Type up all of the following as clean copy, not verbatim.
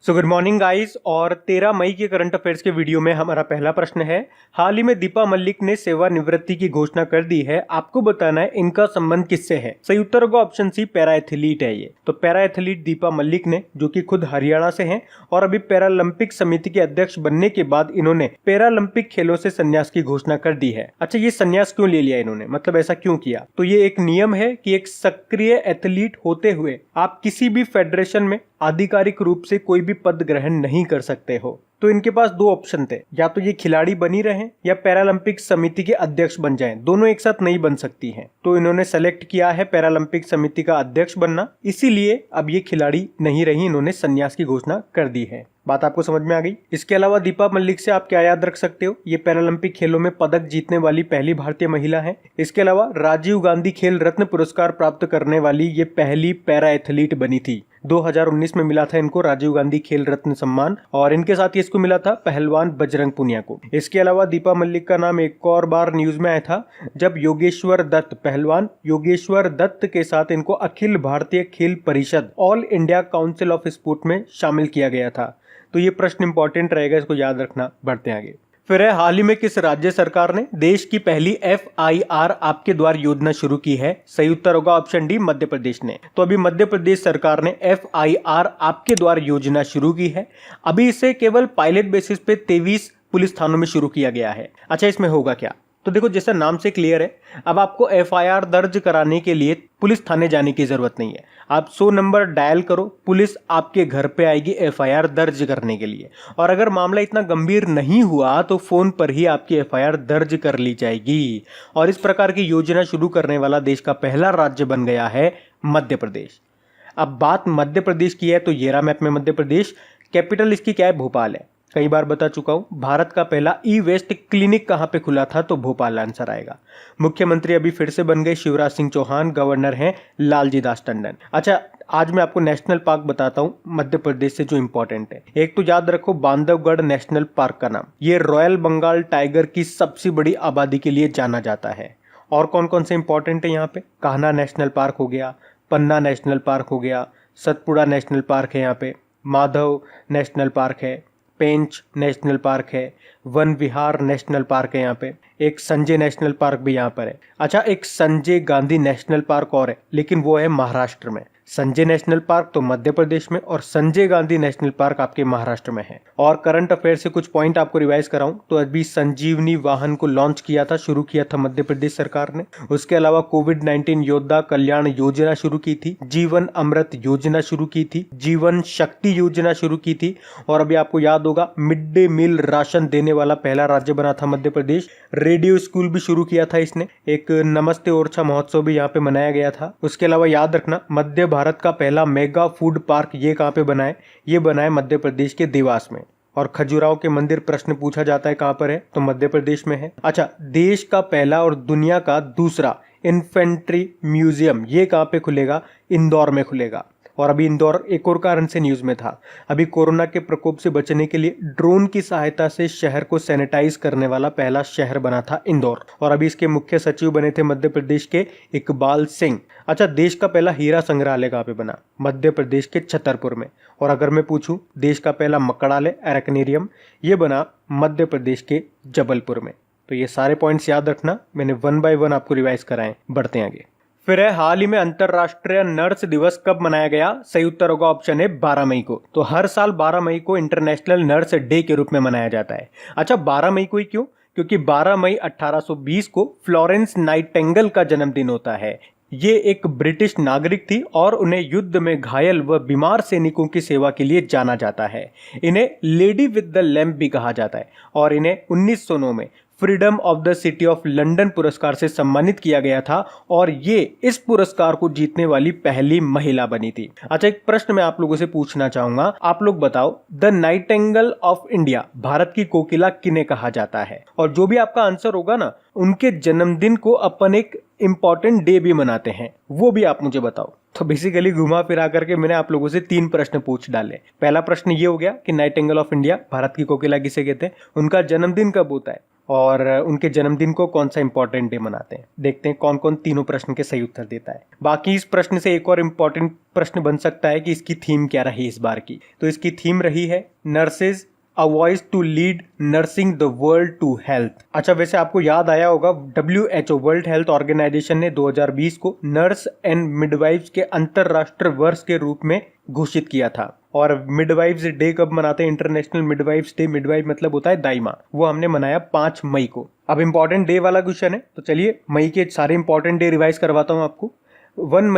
So good morning guys. और 13 मई के current affairs के वीडियो में हमारा पहला प्रश्न है, हाल ही में दीपा मलिक ने सेवानिवृत्ति की घोषणा कर दी है, आपको बताना है इनका संबंध किससे है। सही उत्तर होगा ऑप्शन सी, पैरा एथलीट है ये। तो पैरा एथलीट दीपा मलिक ने, जो कि खुद हरियाणा से हैं और अभी पैरालंपिक समिति के अध्यक्ष बनने के बाद इन्होंने पैरालंपिक खेलों से संन्यास की घोषणा कर दी है। अच्छा, ये संन्यास क्यों ले लिया इन्होंने, मतलब ऐसा क्यों किया? तो ये एक नियम है कि एक सक्रिय एथलीट होते हुए आप किसी भी फेडरेशन में आधिकारिक रूप से कोई भी पद ग्रहण नहीं कर सकते हो। तो इनके पास दो ऑप्शन थे, या तो ये खिलाड़ी बनी रहें या पैरालंपिक समिति के अध्यक्ष बन जाएं। दोनों एक साथ नहीं बन सकती हैं। तो इन्होंने सेलेक्ट किया है पैरालंपिक समिति का अध्यक्ष बनना, इसीलिए अब ये खिलाड़ी नहीं रही, इन्होंने संन्यास की घोषणा कर दी है। बात आपको समझ में आ गई। इसके अलावा दीपा मलिक से आप क्या याद रख सकते हो, ये पैरालंपिक खेलों में पदक जीतने वाली पहली भारतीय महिला है। इसके अलावा राजीव गांधी खेल रत्न पुरस्कार प्राप्त करने वाली ये पहली पैरा एथलीट बनी थी। 2019 में मिला था इनको राजीव गांधी खेल रत्न सम्मान, और इनके साथ इसको मिला था पहलवान बजरंग पुनिया को। इसके अलावा दीपा मलिक का नाम एक और बार न्यूज में आया था जब योगेश्वर दत्त, पहलवान योगेश्वर दत्त के साथ इनको अखिल भारतीय खेल परिषद, all India council of sport में शामिल किया गया था। तो ये प्रश्न इंपॉर्टेंट रहेगा, इसको याद रखना। बढ़ते हैं आगे। फिर है, हाल ही में किस राज्य सरकार ने देश की पहली FIR आपके द्वार योजना शुरू की है? सही उत्तर होगा ऑप्शन डी, मध्य प्रदेश ने। तो अभी मध्य प्रदेश सरकार ने FIR आपके द्वार योजना शुरू की है। अभी इसे केवल पायलट बेसिस पे 23 पुलिस थानों में शुरू किया गया है। अच्छा, इसमें होगा क्या? तो देखो, जैसा नाम से क्लियर है, अब आपको FIR दर्ज कराने के लिए पुलिस थाने जाने की जरूरत नहीं है। आप 100 नंबर डायल करो, पुलिस आपके घर पे आएगी FIR दर्ज करने के लिए। और अगर मामला इतना गंभीर नहीं हुआ तो फोन पर ही आपकी FIR दर्ज कर ली जाएगी। और इस प्रकार की योजना शुरू करने वाला देश का पहला राज्य बन गया है मध्य प्रदेश। अब बात मध्य प्रदेश की है तो ये रहा मैप में मध्य प्रदेश। कैपिटल इसकी क्या है? भोपाल है। कई बार बता चुका हूं, भारत का पहला ई-वेस्ट क्लिनिक कहां पे खुला था? तो भोपाल आंसर आएगा। मुख्यमंत्री अभी फिर से बन गए शिवराज सिंह चौहान, गवर्नर हैं लालजी दास टंडन। अच्छा, आज मैं आपको नेशनल पार्क बताता हूं मध्य प्रदेश से जो इंपॉर्टेंट है। एक तो याद रखो बांधवगढ़ नेशनल पार्क का नाम, ये रॉयल बंगाल टाइगर की सबसे बड़ी आबादी के लिए जाना जाता है। और कौन कौन से इंपॉर्टेंट है यहाँ पे? कान्हा नेशनल पार्क हो गया, पन्ना नेशनल पार्क हो गया, सतपुड़ा नेशनल पार्क है यहाँ पे, माधव नेशनल पार्क है, पेंच नेशनल पार्क है, वन विहार नेशनल पार्क है यहाँ पे, एक संजय नेशनल पार्क भी यहाँ पर है। अच्छा, एक संजय गांधी नेशनल पार्क और है, लेकिन वो है महाराष्ट्र में। संजय नेशनल पार्क तो मध्य प्रदेश में और संजय गांधी नेशनल पार्क आपके महाराष्ट्र में है। और करंट अफेयर से कुछ पॉइंट आपको रिवाइज कराऊं तो अभी संजीवनी वाहन को लॉन्च किया था, शुरू किया था मध्य प्रदेश सरकार ने। उसके अलावा कोविड-19 योद्धा कल्याण योजना शुरू की थी, जीवन अमृत योजना शुरू की थी, जीवन शक्ति योजना शुरू की थी। और अभी आपको याद होगा मिड डे मील राशन देने वाला पहला राज्य बना था मध्य प्रदेश। रेडियो स्कूल भी शुरू किया था इसने, एक नमस्ते ओरछा महोत्सव भी यहाँ पे मनाया गया था। उसके अलावा याद रखना, मध्य भारत का पहला मेगा फूड पार्क ये कहाँ पे बना है? ये बना है मध्य प्रदेश के देवास में। और खजुराहो के मंदिर प्रश्न पूछा जाता है कहाँ पर है? तो मध्य प्रदेश में है। अच्छा, देश का पहला और दुनिया का दूसरा इन्फेंट्री म्यूजियम ये कहाँ पे खुलेगा? इंदौर में खुलेगा। और अभी इंदौर एक और कारण से न्यूज में था, अभी कोरोना के प्रकोप से बचने के लिए ड्रोन की सहायता से शहर को सैनिटाइज करने वाला पहला शहर बना था इंदौर। और अभी इसके मुख्य सचिव बने थे मध्य प्रदेश के इकबाल सिंह। अच्छा, देश का पहला हीरा संग्रहालय कहाँ पे बना? मध्य प्रदेश के छतरपुर में। और अगर मैं पूछूं देश का पहला मकड़ालय एरकनेरियम ये बना मध्य प्रदेश के जबलपुर में। तो ये सारे पॉइंट्स याद रखना, मैंने 1 बाय 1 आपको रिवाइज कराएं। बढ़ते हैं आगे। फिर है, हाल ही में अंतरराष्ट्रीय नर्स दिवस कब मनाया गया? सही उत्तर होगा ऑप्शन है 12 मई को। तो हर साल 12 मई को इंटरनेशनल नर्स डे के रूप में मनाया जाता है। अच्छा, 12 मई को ही क्यों? क्योंकि 12 मई 1820 को फ्लोरेंस नाइटिंगेल का जन्मदिन होता है। ये एक ब्रिटिश नागरिक थी और उन्हें युद्ध में घायल व बीमार सैनिकों की सेवा के लिए जाना जाता है। इन्हें लेडी विद द लैम्प भी कहा जाता है। और इन्हें 1909 में freedom of the city of London पुरस्कार से सम्मानित किया गया था और ये इस पुरस्कार को जीतने वाली पहली महिला बनी थी। अच्छा, एक प्रश्न मैं आप लोगों से पूछना चाहूंगा, आप लोग बताओ the Nightingale of India, Bharat की कोकिला किन्हें कहा जाता है? और जो भी आपका आंसर होगा ना, उनके जन्मदिन को अपन एक इंपॉर्टेंट डे भी मनाते हैं, वो भी आप मुझे बताओ। तो बेसिकली घुमा फिरा करके मैंने आप लोगों से 3 प्रश्न पूछ डाले। पहला प्रश्न ये हो गया कि नाइटिंगेल ऑफ इंडिया, भारत की कोकिला किसे कहते हैं, उनका जन्मदिन कब होता है? और उनके जन्मदिन को कौन सा इंपॉर्टेंट डे मनाते हैं। देखते हैं कौन कौन तीनों प्रश्न के सही उत्तर देता है। बाकी इस प्रश्न से एक और इम्पॉर्टेंट प्रश्न बन सकता है कि इसकी थीम क्या रही इस बार की। तो इसकी थीम रही है nurses a voice to lead nursing the world to health. अच्छा, वैसे आपको याद आया होगा WHO वर्ल्ड हेल्थ ऑर्गेनाइजेशन ने 2020 को नर्स एंड मिडवाइफ्स के अंतरराष्ट्रीय वर्ष के रूप में घोषित किया था। और मिडवाइफ्स डे कब मनाते हैं? इंटरनेशनल मिडवाइफ्स डे, मिडवाइफ मतलब होता है दाई माँ, वो हमने मनाया 5 मई को। अब इंपॉर्टेंट डे वाला क्वेश्चन है, तो चलिए मई के सारे इंपॉर्टेंट डे रिवाइज करवाता हूँ आपको। 1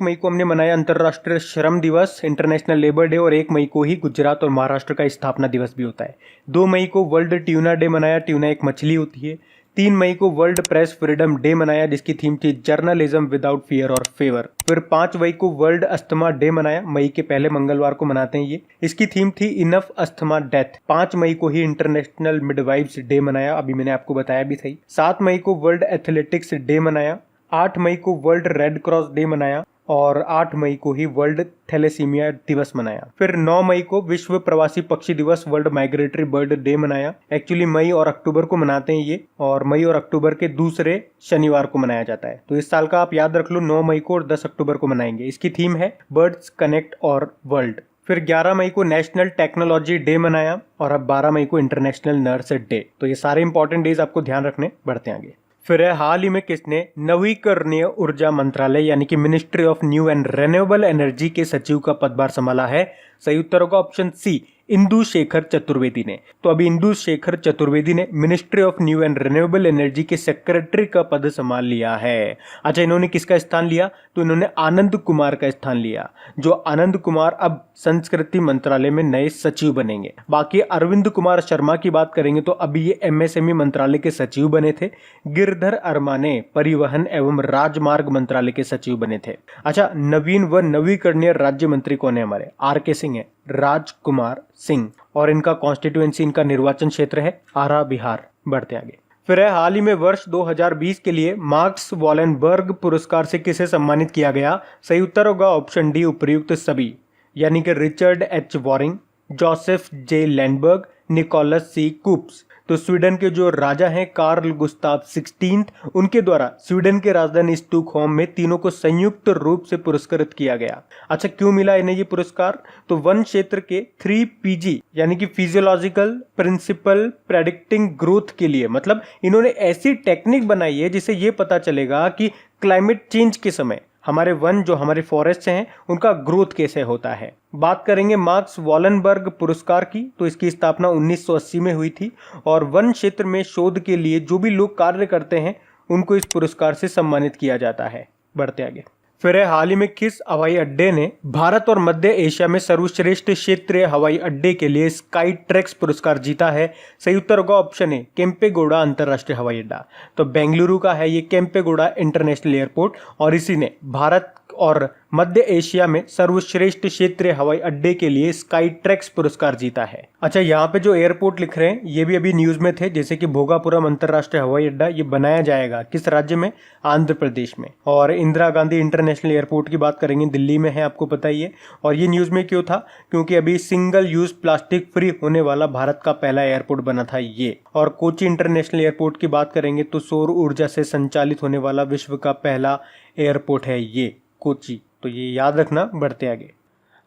मई को हमने मनाया अंतर्राष्ट्रीय श्रम दिवस, इंटरनेशनल लेबर डे, और 1 मई को ही गुजरात और महाराष्ट्र का स्थापना दिवस भी होता है। 2 मई को वर्ल्ड ट्यूना डे मनाया, ट्यूना एक मछली होती है। 3 मई को वर्ल्ड प्रेस फ्रीडम डे मनाया, जिसकी थीम थी जर्नलिज्म विदाउट फियर और फेवर। फिर 5 मई को वर्ल्ड अस्थमा डे मनाया, मई के पहले मंगलवार को मनाते हैं ये। इसकी थीम थी इनफ अस्थमा डेथ। 5 मई को ही इंटरनेशनल मिडवाइफ्स डे मनाया, अभी मैंने आपको बताया भी सही। 7 मई को वर्ल्ड एथलेटिक्स डे मनाया। 8 मई को वर्ल्ड रेड क्रॉस डे मनाया और 8 मई को ही वर्ल्ड थैलेसीमिया दिवस मनाया। फिर 9 मई को विश्व प्रवासी पक्षी दिवस, वर्ल्ड माइग्रेटरी बर्ड डे मनाया। एक्चुअली मई और अक्टूबर को मनाते हैं ये, और मई और अक्टूबर के दूसरे शनिवार को मनाया जाता है। तो इस साल का आप याद रख लो, 9 मई को और 10 अक्टूबर को मनाएंगे। इसकी थीम है बर्ड्स कनेक्ट और वर्ल्ड। फिर 11 मई को नेशनल टेक्नोलॉजी डे मनाया और अब 12 मई को इंटरनेशनल नर्स डे। तो ये सारे इंपॉर्टेंट डेज आपको ध्यान रखने। बढ़ते आगे। फिर हाल ही में किसने नवीकरणीय ऊर्जा मंत्रालय यानी कि ministry of new and renewable energy के सचिव का पदभार संभाला है? सही उत्तर होगा ऑप्शन सी, इंदु शेखर चतुर्वेदी ने। तो अभी इंदु शेखर चतुर्वेदी ने ministry of new and renewable energy के सेक्रेटरी का पद संभाल लिया है। अच्छा, इन्होंने किसका स्थान लिया? तो इन्होंने आनंद कुमार का स्थान लिया, जो आनंद कुमार अब संस्कृति मंत्रालय में नए सचिव बनेंगे। बाकी अरविंद कुमार शर्मा की बात करेंगे तो अभी ये MSME मंत्रालय के सचिव बने थे। गिरधर अरमाने परिवहन एवं राजमार्ग मंत्रालय के सचिव बने थे। अच्छा, नवीन व नवीकरणीय राज्य मंत्री कौन है हमारे? RK सिंह है, राजकुमार सिंह, और इनका कॉन्स्टिट्यूएंसी, इनका निर्वाचन क्षेत्र है आरा बिहार। बढ़ते आगे। फिर है हाल ही में वर्ष 2020 के लिए मार्क्स वॉलेनबर्ग पुरस्कार से किसे सम्मानित किया गया? सही उत्तर होगा ऑप्शन डी, उपर्युक्त सभी, यानी कि Richard H Waring, Joseph J Landsberg, Nicholas C Coops. तो स्वीडन के जो राजा हैं कार्ल गुस्ताव 16, उनके द्वारा स्वीडन के राजधानी स्टॉकहोम में तीनों को संयुक्त रूप से पुरस्कृत किया गया। अच्छा, क्यों मिला इन्हें ये पुरस्कार? तो वन क्षेत्र के 3PG यानी कि फिजियोलॉजिकल प्रिंसिपल प्रेडिक्टिंग ग्रोथ के लिए, मतलब इन्होंने ऐसी टेक्निक बनाई है जिससे ये पता चलेगा कि क्लाइमेट चेंज के समय हमारे वन, जो हमारे फॉरेस्ट हैं, उनका ग्रोथ कैसे होता है। बात करेंगे मार्क्स वॉलेनबर्ग पुरस्कार की, तो इसकी स्थापना 1980 में हुई थी और वन क्षेत्र में शोध के लिए जो भी लोग कार्य करते हैं उनको इस पुरस्कार से सम्मानित किया जाता है। बढ़ते आगे। फिर है हाल ही में किस हवाई अड्डे ने भारत और मध्य एशिया में सर्वश्रेष्ठ क्षेत्रीय हवाई अड्डे के लिए स्काई ट्रैक्स पुरस्कार जीता है? सही उत्तर होगा ऑप्शन ए, केम्पेगौड़ा अंतर्राष्ट्रीय हवाई अड्डा। तो बेंगलुरु का है ये केम्पेगौड़ा इंटरनेशनल एयरपोर्ट, और इसी ने भारत और मध्य एशिया में सर्वश्रेष्ठ क्षेत्रीय हवाई अड्डे के लिए स्काई ट्रैक्स पुरस्कार जीता है। अच्छा, यहाँ पे जो एयरपोर्ट लिख रहे हैं ये भी अभी न्यूज में थे, जैसे कि भोगापुरम अंतर्राष्ट्रीय हवाई अड्डा, ये बनाया जाएगा किस राज्य में? आंध्र प्रदेश में। और इंदिरा गांधी इंटरनेशनल एयरपोर्ट की बात करेंगे, दिल्ली में है, आपको पता ही है। और ये न्यूज में क्यों था? क्योंकि अभी सिंगल यूज प्लास्टिक फ्री होने वाला भारत का पहला एयरपोर्ट बना था ये। और कोची इंटरनेशनल एयरपोर्ट की बात करेंगे तो सौर ऊर्जा से संचालित होने वाला विश्व का पहला एयरपोर्ट है ये कोची, तो ये याद रखना। बढ़ते आगे।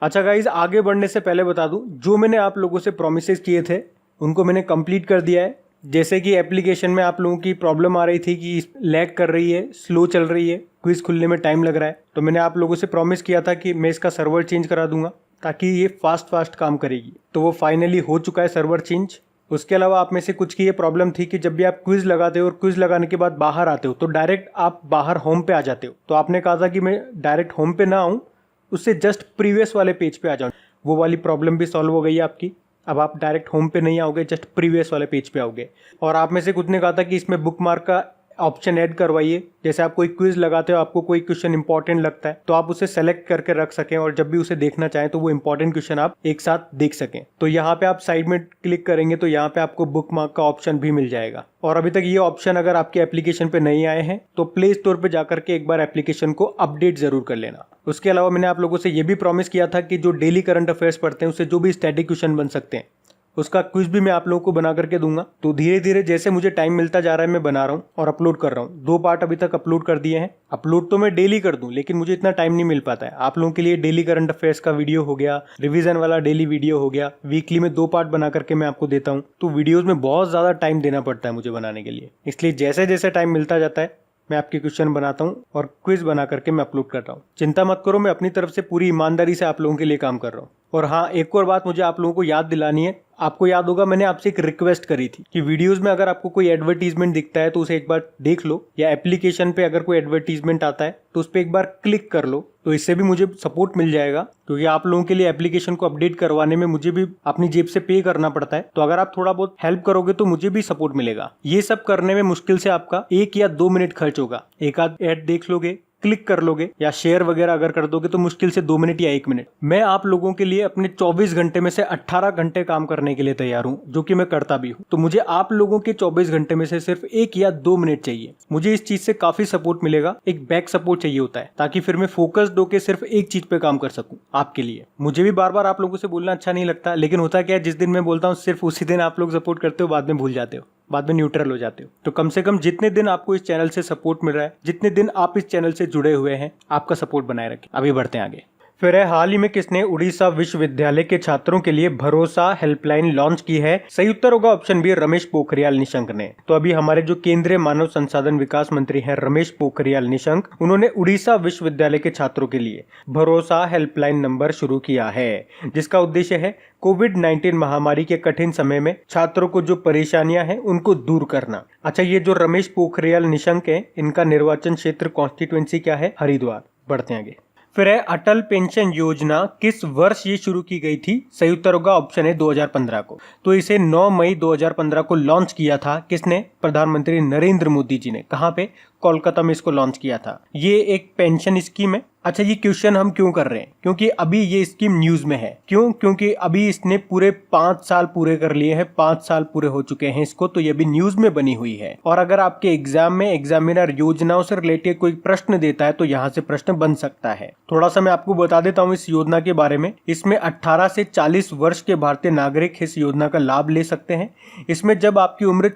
अच्छा गाइज, आगे बढ़ने से पहले बता दूं, जो मैंने आप लोगों से प्रोमिसेस किए थे उनको मैंने कंप्लीट कर दिया है। जैसे कि एप्लीकेशन में आप लोगों की प्रॉब्लम आ रही थी कि लैग कर रही है, स्लो चल रही है, क्विज खुलने में टाइम लग रहा है, तो मैंने आप लोगों से प्रॉमिस किया था कि मैं इसका सर्वर चेंज करा दूंगा ताकि ये फास्ट काम करेगी। तो वो फाइनली हो चुका है सर्वर चेंज। उसके अलावा आप में से कुछ की ये प्रॉब्लम थी कि जब भी आप क्विज लगाते हो और क्विज लगाने के बाद बाहर आते हो तो डायरेक्ट आप बाहर होम पे आ जाते हो। तो आपने कहा था कि मैं डायरेक्ट होम पे ना आऊँ, उससे जस्ट प्रीवियस वाले पेज पे आ जाऊँ। वो वाली प्रॉब्लम भी सॉल्व हो गई है आपकी। अब आप डायरेक्ट होम पे नहीं आओगे, जस्ट प्रीवियस वाले पेज पे आओगे। और आप में से कुछ ने कहा था कि इसमें बुकमार्क का ऑप्शन ऐड करवाइए। जैसे आप कोई क्विज लगाते हो, आपको कोई क्वेश्चन इंपॉर्टेंट लगता है तो आप उसे सेलेक्ट करके रख सकें और जब भी उसे देखना चाहें तो वो इंपॉर्टेंट क्वेश्चन आप एक साथ देख सकें। तो यहाँ पे आप साइड में क्लिक करेंगे तो यहाँ पे आपको बुकमार्क का ऑप्शन भी मिल जाएगा। और अभी तक ये ऑप्शन अगर आपके एप्लीकेशन पे नहीं आए हैं तो प्ले स्टोर पे जाकर के एक बार एप्लीकेशन को अपडेट जरूर कर लेना। उसके अलावा मैंने आप लोगों से ये भी प्रॉमिस किया था कि जो डेली करंट अफेयर्स पढ़ते हैं उससे जो भी स्टैटिक क्वेश्चन बन सकते हैं उसका क्विज भी मैं आप लोगों को बना करके दूंगा। तो धीरे धीरे जैसे मुझे टाइम मिलता जा रहा है मैं बना रहा हूँ और अपलोड कर रहा हूँ। 2 पार्ट अभी तक अपलोड कर दिए हैं। अपलोड तो मैं डेली कर दूं, लेकिन मुझे इतना टाइम नहीं मिल पाता है। आप लोगों के लिए डेली करंट अफेयर्स का वीडियो हो गया, रिवीजन वाला डेली वीडियो हो गया, वीकली में 2 पार्ट बना करके मैं आपको देता हूँ। तो वीडियोज में बहुत ज़्यादा टाइम देना पड़ता है मुझे बनाने के लिए, इसलिए जैसे जैसे टाइम मिलता जाता है मैं आपके क्वेश्चन बनाता हूँ और क्विज बना करके मैं अपलोड करता हूँ। चिंता मत करो, मैं अपनी तरफ से पूरी ईमानदारी से आप लोगों के लिए काम कर रहा हूँ। और हाँ, एक और बात मुझे आप लोगों को याद दिलानी है। आपको याद होगा मैंने आपसे एक रिक्वेस्ट करी थी कि वीडियोस में अगर आपको कोई एडवर्टीजमेंट दिखता है तो उसे एक बार देख लो, या एप्लीकेशन पे अगर कोई एडवर्टीजमेंट आता है तो उस पर एक बार क्लिक कर लो। तो इससे भी मुझे सपोर्ट मिल जाएगा, क्योंकि आप लोगों के लिए एप्लीकेशन को अपडेट करवाने में मुझे भी अपनी जेब से पे करना पड़ता है। तो अगर आप थोड़ा बहुत हेल्प करोगे तो मुझे भी सपोर्ट मिलेगा। ये सब करने में मुश्किल से आपका 1 या 2 मिनट खर्च होगा। एक आध ऐड देख लोगे, क्लिक कर लोगे या शेयर वगैरह अगर कर दोगे तो मुश्किल से 2 मिनट या 1 मिनट। मैं आप लोगों के लिए अपने 24 घंटे में से 18 घंटे काम करने के लिए तैयार हूं, जो कि मैं करता भी हूं। तो मुझे आप लोगों के 24 घंटे में से सिर्फ 1 या 2 मिनट चाहिए। मुझे इस चीज से काफी सपोर्ट मिलेगा। एक बैक सपोर्ट चाहिए होता है, ताकि फिर मैं फोकस्ड होकर सिर्फ एक चीज पे काम कर सकूं आपके लिए। मुझे भी बार बार आप लोगों से बोलना अच्छा नहीं लगता, लेकिन होता क्या है, जिस दिन मैं बोलता हूँ सिर्फ उसी दिन आप लोग सपोर्ट करते हो, बाद में भूल जाते हो, बाद में न्यूट्रल हो जाते हो। तो कम से कम जितने दिन आपको इस चैनल से सपोर्ट मिल रहा है, जितने दिन आप इस चैनल से जुड़े हुए हैं, आपका सपोर्ट बनाए रखें। अभी बढ़ते हैं आगे। फिर है, हाल ही में किसने उड़ीसा विश्वविद्यालय के छात्रों के लिए भरोसा हेल्पलाइन लॉन्च की है? सही उत्तर होगा ऑप्शन बी, रमेश पोखरियाल निशंक ने। तो अभी हमारे जो केंद्रीय मानव संसाधन विकास मंत्री हैं रमेश पोखरियाल निशंक, उन्होंने उड़ीसा विश्वविद्यालय के छात्रों के लिए भरोसा हेल्पलाइन नंबर शुरू किया है, जिसका उद्देश्य है कोविड-19 महामारी के कठिन समय में छात्रों को जो परेशानियां हैं उनको दूर करना। अच्छा, ये जो रमेश पोखरियाल निशंक है, इनका निर्वाचन क्षेत्र कॉन्स्टिट्यूएंसी क्या है? हरिद्वार। बढ़ते हैं आगे। फिर है, अटल पेंशन योजना किस वर्ष ये शुरू की गई थी? सही उत्तर होगा ऑप्शन है 2015 को। तो इसे 9 मई 2015 को लॉन्च किया था। किसने? प्रधानमंत्री नरेंद्र मोदी जी ने। कहाँ पे? कोलकाता में इसको लॉन्च किया था। ये एक पेंशन स्कीम है। अच्छा, ये क्वेश्चन हम क्यों कर रहे हैं? क्योंकि अभी ये स्कीम न्यूज में है। क्यों? क्योंकि अभी इसने पूरे 5 साल पूरे कर लिए हैं। 5 साल पूरे हो चुके हैं इसको, तो ये अभी न्यूज में बनी हुई है। और अगर आपके एग्जाम में एग्जामिनर योजनाओं से रिलेटेड कोई प्रश्न देता है तो यहाँ से प्रश्न बन सकता है। थोड़ा सा मैं आपको बता देता हूँ इस योजना के बारे में। इसमें 18 से 40 वर्ष के भारतीय नागरिक इस योजना का लाभ ले सकते हैं। इसमें जब आपकी उम्र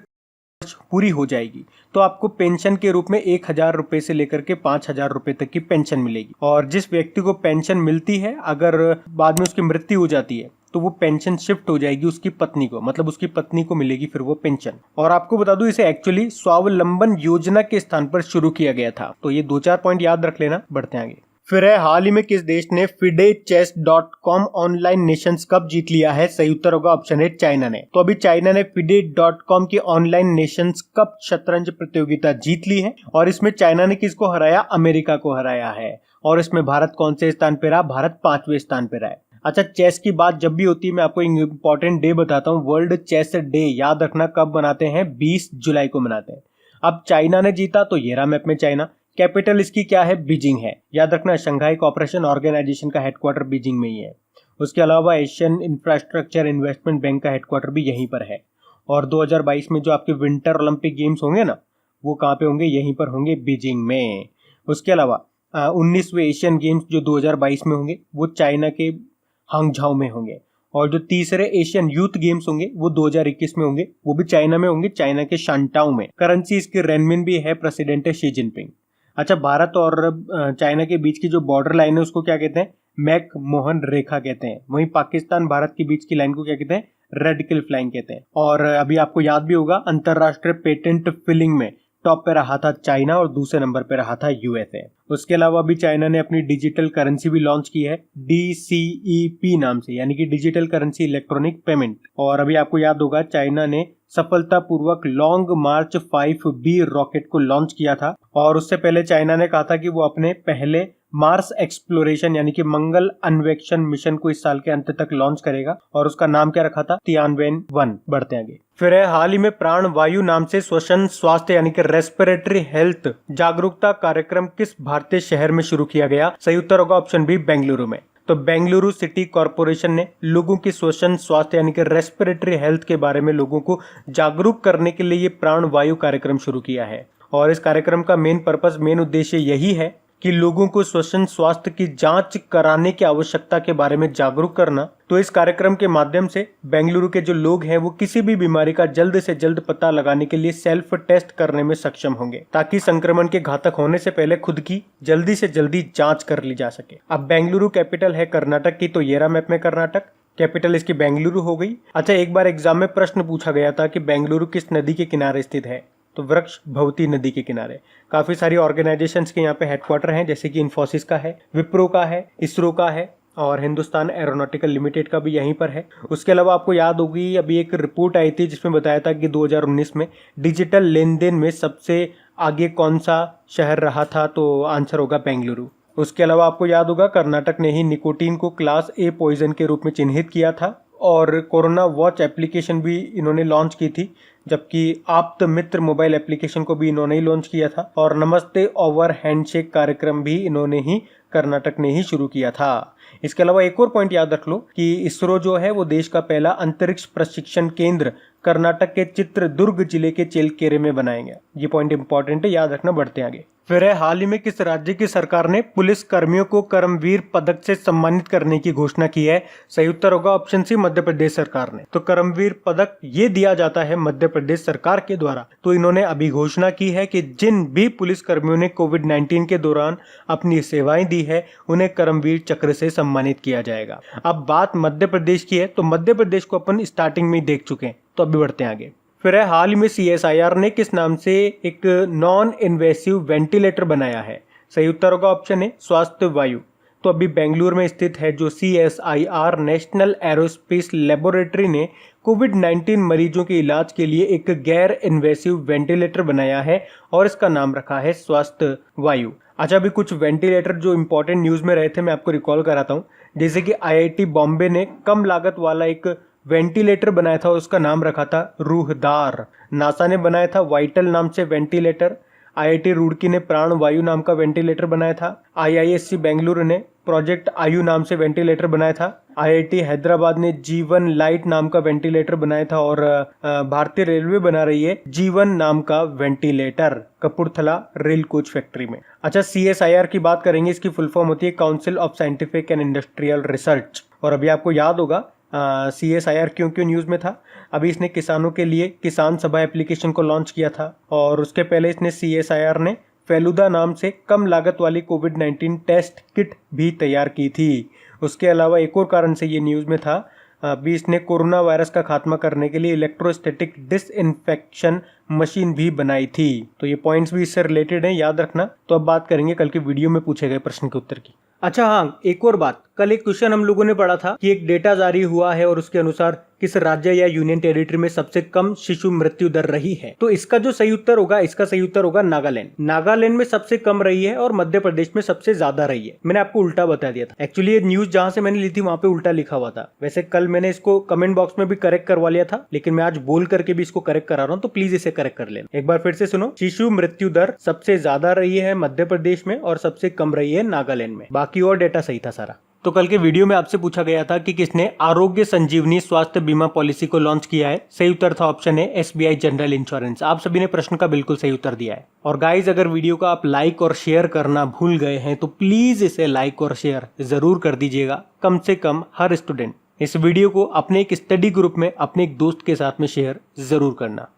पूरी हो जाएगी तो आपको पेंशन के रूप में 1,000 रुपए से लेकर के 5,000 रुपए तक की पेंशन मिलेगी। और जिस व्यक्ति को पेंशन मिलती है, अगर बाद में उसकी मृत्यु हो जाती है तो वो पेंशन शिफ्ट हो जाएगी उसकी पत्नी को, मतलब उसकी पत्नी को मिलेगी फिर वो पेंशन। और आपको बता दूं, इसे एक्चुअली स्वावलंबन योजना के स्थान पर शुरू किया गया था। तो ये 2-4 पॉइंट याद रख लेना। बढ़ते हैं आगे। फिर है, हाल ही में किस देश ने FIDE-Chess.com ऑनलाइन नेशंस कप जीत लिया है? सही उत्तर होगा ऑप्शन है चाइना ने। तो अभी चाइना ने FIDE.com की ऑनलाइन नेशंस कप शतरंज प्रतियोगिता जीत ली है। और इसमें चाइना ने किसको हराया? अमेरिका को हराया है। और इसमें भारत कौन से स्थान पे रहा? भारत 5वें स्थान पे रहा है। अच्छा, चेस की बात जब भी होती है मैं आपको एक इंपॉर्टेंट डे बताता हूँ। वर्ल्ड चेस डे याद रखना कब मनाते हैं? 20 जुलाई को मनाते हैं। अब चाइना ने जीता तो ये रहा मैप में चाइना। कैपिटल इसकी क्या है? बीजिंग है। याद रखना, शंघाई कोऑपरेशन ऑर्गेनाइजेशन का हेडक्वार्टर बीजिंग में ही है। उसके अलावा एशियन इंफ्रास्ट्रक्चर इन्वेस्टमेंट बैंक का हेडक्वार्टर भी यहीं पर है। और 2022 में जो आपके विंटर ओलंपिक गेम्स होंगे ना, वो कहाँ पे होंगे? यहीं पर होंगे, बीजिंग में। उसके अलावा 19वें एशियन गेम्स जो 2022 में होंगे वो चाइना के हांगझाओ में होंगे। और जो तीसरे एशियन यूथ गेम्स होंगे वो 2021 में होंगे, वो भी चाइना में होंगे, चाइना के शांटाओ में। करेंसी इसकी रेनमिन भी है, प्रेसिडेंट है शी जिनपिंग। अच्छा, भारत और चाइना के बीच की जो बॉर्डर लाइन है उसको क्या कहते हैं? मैक मोहन रेखा कहते हैं। वहीं पाकिस्तान भारत के बीच की लाइन को क्या कहते हैं? रेड क्लिफ लाइन कहते हैं। और अभी आपको याद भी होगा, अंतरराष्ट्रीय पेटेंट फिलिंग में टॉप पे रहा था चाइना और दूसरे नंबर पे रहा था यूएसए। उसके अलावा भी चाइना ने अपनी डिजिटल करेंसी भी लॉन्च की है, DCEP नाम से, यानी कि डिजिटल करेंसी इलेक्ट्रॉनिक पेमेंट। और अभी आपको याद होगा चाइना ने सफलतापूर्वक लॉन्ग मार्च 5B रॉकेट को लॉन्च किया था। और उससे पहले चाइना ने कहा था कि वो अपने पहले मार्स एक्सप्लोरेशन यानी कि मंगल अन्वेषण मिशन को इस साल के अंत तक लॉन्च करेगा। और उसका नाम क्या रखा था? तियानवेन-1। बढ़ते हैं आगे। फिर है, हाल ही में प्राण वायु नाम से श्वसन स्वास्थ्य यानी कि रेस्पिरेटरी हेल्थ जागरूकता कार्यक्रम किस भारतीय शहर में शुरू किया गया? सही उत्तर होगा ऑप्शन बी, बेंगलुरु में। तो बेंगलुरु सिटी कॉरपोरेशन ने लोगों की श्वसन स्वास्थ्य यानी कि रेस्पिरेटरी हेल्थ के बारे में लोगों को जागरूक करने के लिए ये प्राण वायु कार्यक्रम शुरू किया है। और इस कार्यक्रम का मेन उद्देश्य यही है कि लोगों को श्वसन स्वास्थ्य की जांच कराने की आवश्यकता के बारे में जागरूक करना। तो इस कार्यक्रम के माध्यम से बेंगलुरु के जो लोग हैं वो किसी भी बीमारी का जल्द से जल्द पता लगाने के लिए सेल्फ टेस्ट करने में सक्षम होंगे, ताकि संक्रमण के घातक होने से पहले खुद की जल्दी से जल्दी जांच कर ली जा सके। अब बेंगलुरु कैपिटल है कर्नाटक की, तो ये रहा मैप में कर्नाटक, कैपिटल इसकी बेंगलुरु हो गई। अच्छा, एक बार एग्जाम में प्रश्न पूछा गया था कि बेंगलुरु किस नदी के किनारे स्थित है, तो वृक्ष भवती नदी के किनारे। काफी सारी ऑर्गेनाइजेशंस के यहाँ पे हेडक्वार्टर हैं, जैसे कि इन्फोसिस का है, विप्रो का है, इसरो का है और हिंदुस्तान एरोनॉटिकल लिमिटेड का भी यहीं पर है। उसके अलावा आपको याद होगी अभी एक रिपोर्ट आई थी जिसमें बताया था कि 2019 में डिजिटल लेन देन में सबसे आगे कौन सा शहर रहा था, तो आंसर होगा बेंगलुरु। उसके अलावा आपको याद होगा कर्नाटक ने ही निकोटीन को क्लास ए पॉइजन के रूप में चिन्हित किया था और कोरोना वॉच एप्लीकेशन भी इन्होंने लॉन्च की थी, जबकि आप्त मित्र मोबाइल एप्लीकेशन को भी इन्होंने ही लॉन्च किया था और नमस्ते ओवर हैंडशेक कार्यक्रम भी इन्होंने ही कर्नाटक ने ही शुरू किया था। इसके अलावा एक और पॉइंट याद रख लो कि इसरो जो है वो देश का पहला अंतरिक्ष प्रशिक्षण केंद्र कर्नाटक के चित्रदुर्ग जिले के चेलकेरे में बनाएंगे। ये पॉइंट इंपॉर्टेंट है, याद रखना। बढ़ते आगे। फिर है, हाल ही में किस राज्य की सरकार ने पुलिस कर्मियों को कर्मवीर पदक से सम्मानित करने की घोषणा की है? सही उत्तर होगा ऑप्शन सी, मध्य प्रदेश सरकार ने। तो कर्मवीर पदक ये दिया जाता है मध्य प्रदेश सरकार के द्वारा। तो इन्होंने अभी घोषणा की है कि जिन भी पुलिस कर्मियों ने कोविड-19 के दौरान अपनी सेवाएं दी है उन्हें कर्मवीर चक्र से सम्मानित किया जाएगा। अब बात मध्य प्रदेश की है, तो मध्य प्रदेश को अपन स्टार्टिंग में ही देख चुके हैं, तो अभी बढ़ते हैं आगे। फिर है, हाल ही में CSIR ने किस नाम से एक नॉन इन्वेसिव वेंटिलेटर बनाया है? सही उत्तर होगा ऑप्शन ए, स्वास्थ्य वायु। तो अभी बेंगलुरु में स्थित है जो CSIR नेशनल एरोस्पेस लेबोरेटरी ने कोविड-19 मरीजों के इलाज के लिए एक गैर इन्वेसिव वेंटिलेटर बनाया है और इसका नाम रखा है स्वास्थ्य वायु। अच्छा, अभी कुछ वेंटिलेटर जो इंपॉर्टेंट न्यूज में रहे थे मैं आपको रिकॉल कराता हूँ। जैसे कि IIT बॉम्बे ने कम लागत वाला एक वेंटिलेटर बनाया था, उसका नाम रखा था रूहदार। नासा ने बनाया था वाइटल नाम से वेंटिलेटर। IIT रुड़की ने प्राण वायु नाम का वेंटिलेटर बनाया था। IISc बेंगलुरु ने प्रोजेक्ट आयु नाम से वेंटिलेटर बनाया था। IIT हैदराबाद ने जीवन लाइट नाम का वेंटिलेटर बनाया था और भारतीय रेलवे बना रही है जीवन नाम का ventilator Kapurthala rail coach factory में। अच्छा, CSIR की बात करेंगे, इसकी फुल फॉर्म होती है council of scientific and industrial research. और अभी आपको याद होगा CSIR क्यों क्यों न्यूज में था। अभी इसने किसानों के लिए किसान सभा एप्लीकेशन को लॉन्च किया था और उसके पहले इसने CSIR ने फेलुदा नाम से कम लागत वाली कोविड-19 टेस्ट किट भी तैयार की थी। उसके अलावा एक और कारण से ये न्यूज में था, अभी इसने कोरोना वायरस का खात्मा करने के लिए इलेक्ट्रोस्टैटिक डिसइंफेक्शन मशीन भी बनाई थी। तो ये पॉइंट्स भी इससे रिलेटेड हैं, याद रखना। तो अब बात करेंगे कल के वीडियो में पूछे गए प्रश्न के उत्तर की। अच्छा हाँ, एक और बात, कल एक क्वेश्चन हम लोगों ने पढ़ा था कि एक डेटा जारी हुआ है और उसके अनुसार किस राज्य या यूनियन टेरिटरी में सबसे कम शिशु मृत्यु दर रही है। तो इसका जो सही उत्तर होगा, इसका सही उत्तर होगा नागालैंड। नागालैंड में सबसे कम रही है और मध्य प्रदेश में सबसे ज्यादा रही है। मैंने आपको उल्टा बता दिया था। एक्चुअली ये न्यूज जहां से मैंने ली थी वहां पे उल्टा लिखा हुआ था। वैसे कल मैंने इसको कमेंट बॉक्स में भी करेक्ट करवा लिया था, लेकिन मैं आज बोल करके भी इसको करेक्ट करा रहा हूँ, तो प्लीज इसे करेक्ट कर लेना। एक बार फिर से सुनो, शिशु मृत्यु दर सबसे ज्यादा रही है मध्य प्रदेश में और सबसे कम रही है नागालैंड में। बाकी और डेटा सही था सारा। तो कल के वीडियो में आपसे पूछा गया था कि किसने आरोग्य संजीवनी स्वास्थ्य बीमा पॉलिसी को लॉन्च किया है। सही उत्तर था ऑप्शन है SBI जनरल इंश्योरेंस। आप सभी ने प्रश्न का बिल्कुल सही उत्तर दिया है। और गाइज, अगर वीडियो को आप लाइक और शेयर करना भूल गए हैं तो प्लीज इसे लाइक और शेयर जरूर कर दीजिएगा। कम से कम हर स्टूडेंट इस वीडियो को अपने एक स्टडी ग्रुप में अपने एक दोस्त के साथ में शेयर जरूर करना।